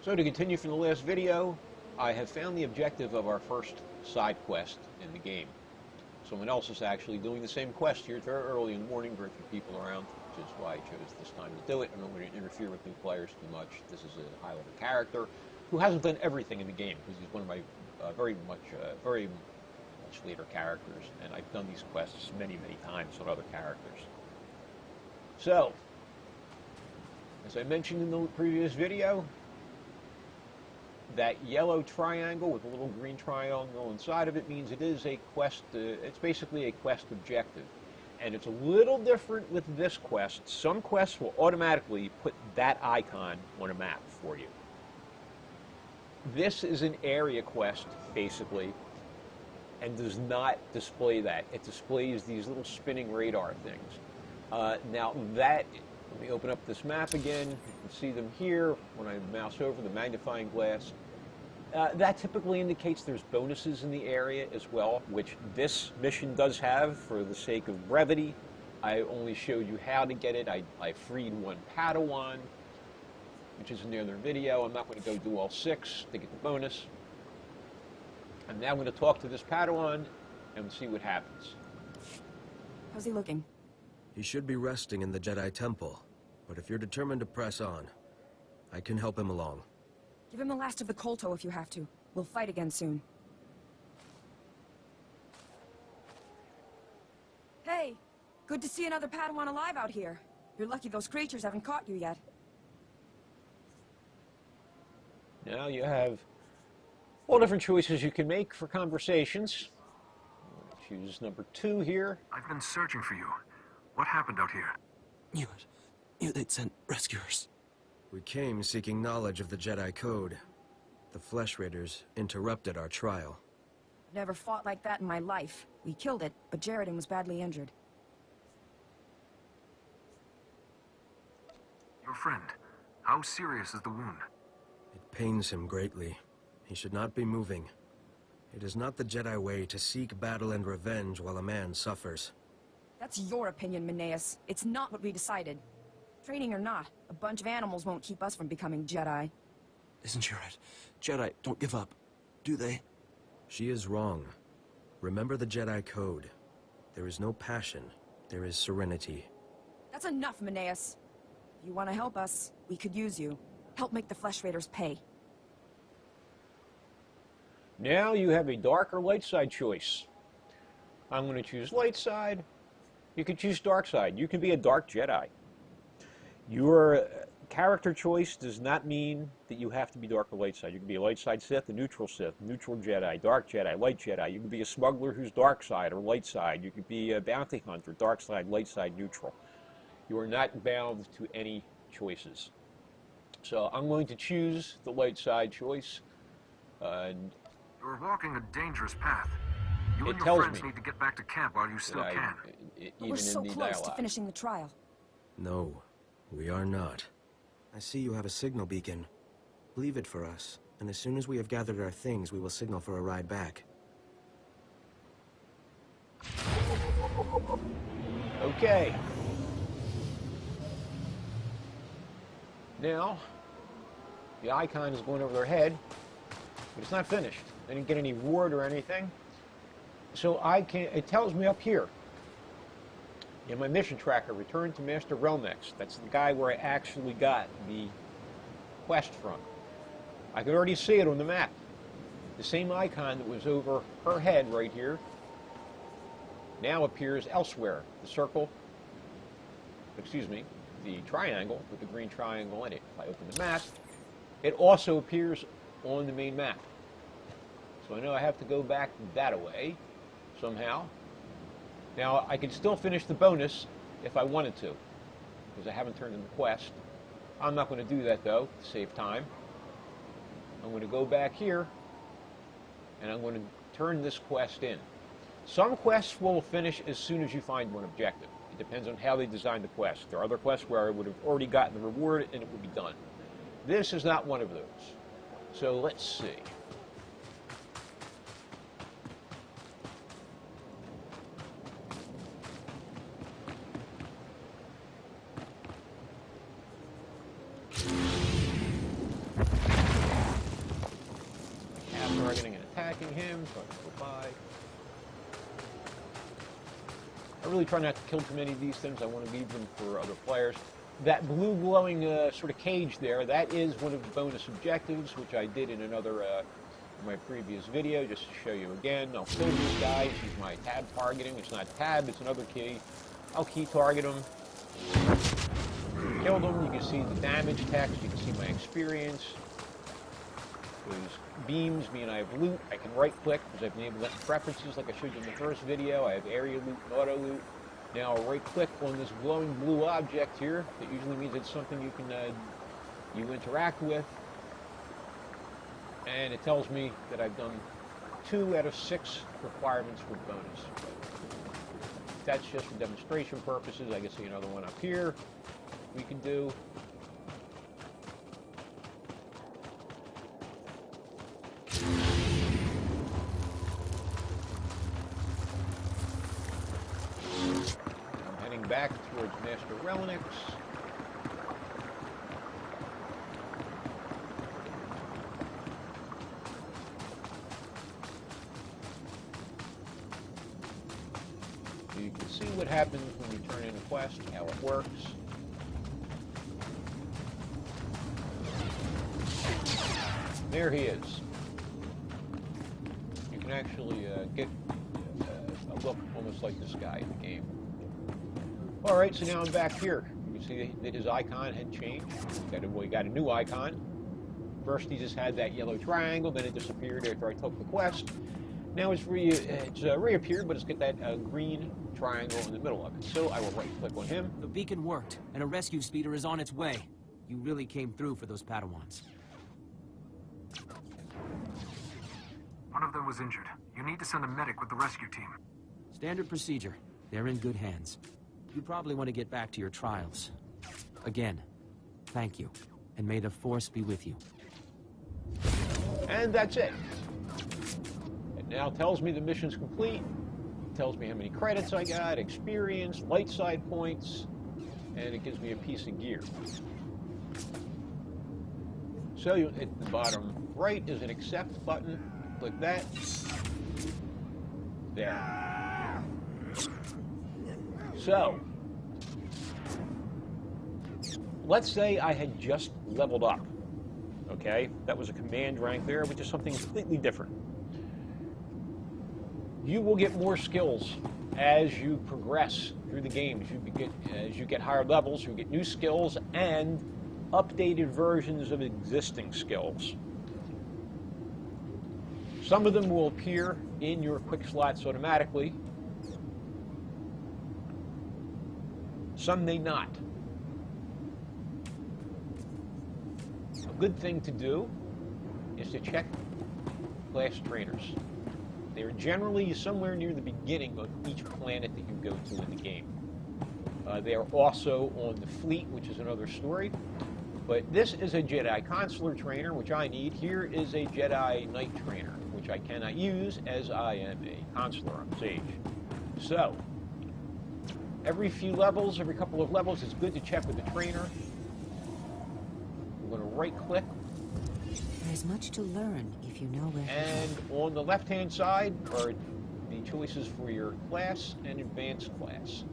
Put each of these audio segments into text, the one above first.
So to continue from the last video, I have found the objective of our first side quest in the game. Someone else is actually doing the same quest here. It's very early in the morning, very few people around, which is why I chose this time to do it. I don't want to interfere with new players too much. This is a high-level character who hasn't done everything in the game, because he's one of my very much later characters, and I've done these quests many times with other characters. So, as I mentioned in the previous video, that yellow triangle with a little green triangle inside of it means it is a quest, it's basically a quest objective. And it's a little different with this quest. Some quests will automatically put that icon on a map for you. This is an area quest, basically, and does not display that. It displays these little spinning radar things. Now that, let me open up this map again. You can see them here when I mouse over the magnifying glass. That typically indicates there's bonuses in the area as well, which this mission does have for the sake of brevity. I only showed you how to get it. I freed one Padawan, which is in the other video. I'm not going to go do all 6 to get the bonus. I'm now going to talk to this Padawan and see what happens. How's he looking? He should be resting in the Jedi Temple, but if you're determined to press on, I can help him along. Give him the last of the Kolto if you have to. We'll fight again soon. Hey! Good to see another Padawan alive out here. You're lucky those creatures haven't caught you yet. Now you have all different choices you can make for conversations. Choose number 2 here. I've been searching for you. What happened out here? They'd sent rescuers. We came seeking knowledge of the Jedi Code. The Flesh Raiders interrupted our trial. I've never fought like that in my life. We killed it, but Jaredin was badly injured. Your friend. How serious is the wound? It pains him greatly. He should not be moving. It is not the Jedi way to seek battle and revenge while a man suffers. That's your opinion, Meneas. It's not what we decided. Training or not, a bunch of animals won't keep us from becoming Jedi. Isn't she right? Jedi don't give up, do they? She is wrong. Remember the Jedi Code. There is no passion. There is serenity. That's enough, Meneas. If you want to help us, we could use you. Help make the Flesh Raiders pay. Now you have a dark or light side choice. I'm going to choose light side. You can choose dark side. You can be a dark Jedi. Your character choice does not mean that you have to be dark or light side. You can be a light side Sith, a neutral Jedi, dark Jedi, light Jedi. You can be a smuggler who's dark side or light side. You could be a bounty hunter, dark side, light side, neutral. You are not bound to any choices. So I'm going to choose the light side choice. You're walking a dangerous path. You It and your tells friends me need to get back to camp while you still can. But we're so close to finishing the trial. No, we are not. I see you have a signal beacon. Leave it for us, and as soon as we have gathered our things, we will signal for a ride back. Okay. Now, the icon is going over their head, but it's not finished. I didn't get any reward or anything. So it tells me up here, in my mission tracker, return to Master Relmex. That's the guy where I actually got the quest from. I can already see it on the map. The same icon that was over her head right here now appears elsewhere. The circle, the triangle with the green triangle in it. If I open the map, it also appears on the main map. So I know I have to go back that way somehow. Now, I can still finish the bonus if I wanted to, because I haven't turned in the quest. I'm not going to do that, though, to save time. I'm going to go back here, and I'm going to turn this quest in. Some quests will finish as soon as you find one objective. It depends on how they design the quest. There are other quests where I would have already gotten the reward, and it would be done. This is not one of those. So let's see. targeting and attacking him, so I can go by. I really try not to kill too many of these things. I want to leave them for other players. That blue glowing sort of cage there, that is one of the bonus objectives, which I did in another, my previous video, just to show you again. I'll kill these guys, use my tab targeting. It's not tab, it's another key. I'll key target them. Killed them, you can see the damage text, you can see my experience. Those beams mean I have loot. I can right click because I've enabled that in preferences like I showed you in the first video. I have area loot and auto loot. Now I'll right click on this glowing blue object here. That usually means it's something you can you interact with. And it tells me that I've done 2 out of 6 requirements for bonus. That's just for demonstration purposes. I can see another one up here we can do. I'm heading back towards Master Relnix. You can see what happens when you turn in a quest, how it works. There he is. You can actually get a look almost like this guy in the game. Alright, so now I'm back here. You can see that his icon had changed. He got a new icon. First he just had that yellow triangle, then it disappeared after I took the quest. Now it's reappeared, but it's got that green triangle in the middle of it. So I will right-click on him. The beacon worked, and a rescue speeder is on its way. You really came through for those Padawans. One of them was injured. You need to send a medic with the rescue team. Standard procedure. They're in good hands. You probably want to get back to your trials. Again, thank you, and may the Force be with you. And that's it. It now tells me the mission's complete. It tells me how many credits I got, experience, light side points, and it gives me a piece of gear. So at the bottom right is an accept button. Click that. There. So, let's say I had just leveled up. Okay? That was a command rank there, which is something completely different. You will get more skills as you progress through the game. As you get higher levels, you get new skills and updated versions of existing skills. Some of them will appear in your quick slots automatically. Some may not. A good thing to do is to check class trainers. They're generally somewhere near the beginning of each planet that you go to in the game. They are also on the fleet, which is another story. But this is a Jedi Consular trainer, which I need. Here is a Jedi Knight trainer, which I cannot use as I am a Consular on Sage. So, every few levels, every couple of levels, it's good to check with the trainer. I'm going to right-click. There's much to learn if you know where. And on the left-hand side are the choices for your class and advanced class.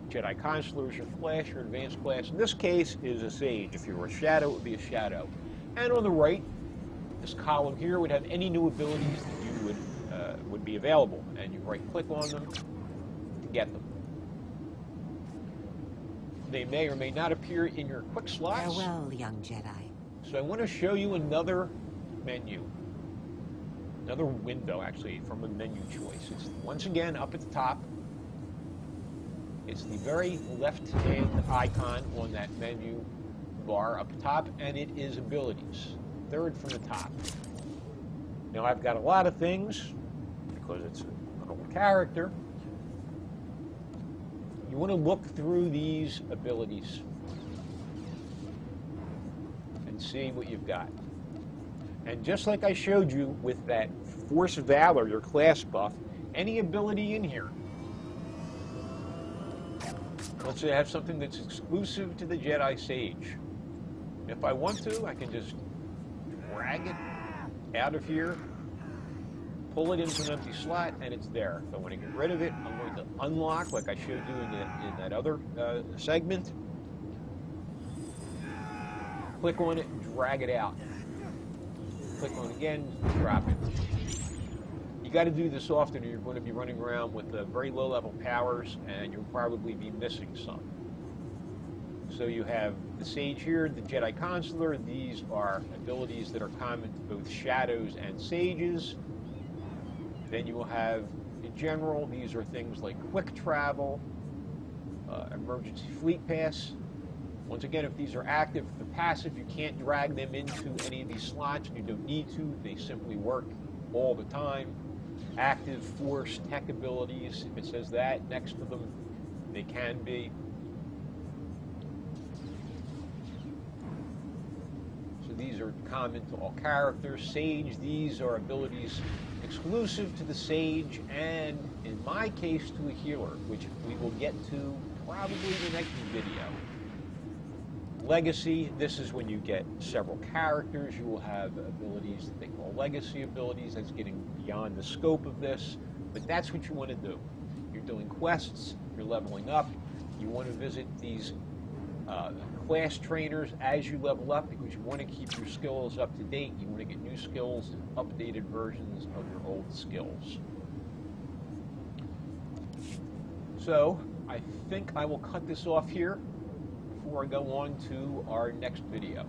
Jedi Consular is your class, your advanced class. In this case is a Sage. If you were a Shadow, it would be a Shadow. And on the right, this column here would have any new abilities that you would be available. And you right-click on them to get them. They may or may not appear in your quick slots. Farewell, young Jedi. So I want to show you another menu. Another window, actually, from a menu choice. It's once again up at the top. It's the very left-hand icon on that menu bar up top, and it is abilities. Third from the top. Now I've got a lot of things, because it's an old character. You want to look through these abilities and see what you've got. And just like I showed you with that Force Valor, your class buff, any ability in here, let's say I have something that's exclusive to the Jedi Sage. If I want to, I can just drag it out of here pull it into an empty slot, and it's there. If I want to get rid of it, I'm going to unlock, like I showed you in that other segment. Click on it, drag it out. Click on it again, drop it. You got to do this often, or you're going to be running around with very low-level powers, and you'll probably be missing some. So you have the Sage here, the Jedi Consular. These are abilities that are common to both Shadows and Sages. Then you will have, in general, these are things like quick travel, emergency fleet pass. Once again, if these are active, if they're passive, you can't drag them into any of these slots, and you don't need to. They simply work all the time. Active force tech abilities, if it says that next to them, they can be. So these are common to all characters. Sage, these are abilities exclusive to the Sage, and in my case, to a healer, which we will get to probably in the next video. Legacy, this is when you get several characters. You will have abilities that they call legacy abilities. That's getting beyond the scope of this, but that's what you want to do. You're doing quests, you're leveling up, you want to visit these class trainers as you level up, because you want to keep your skills up to date. You want to get new skills and updated versions of your old skills. So I think I will cut this off here before I go on to our next video.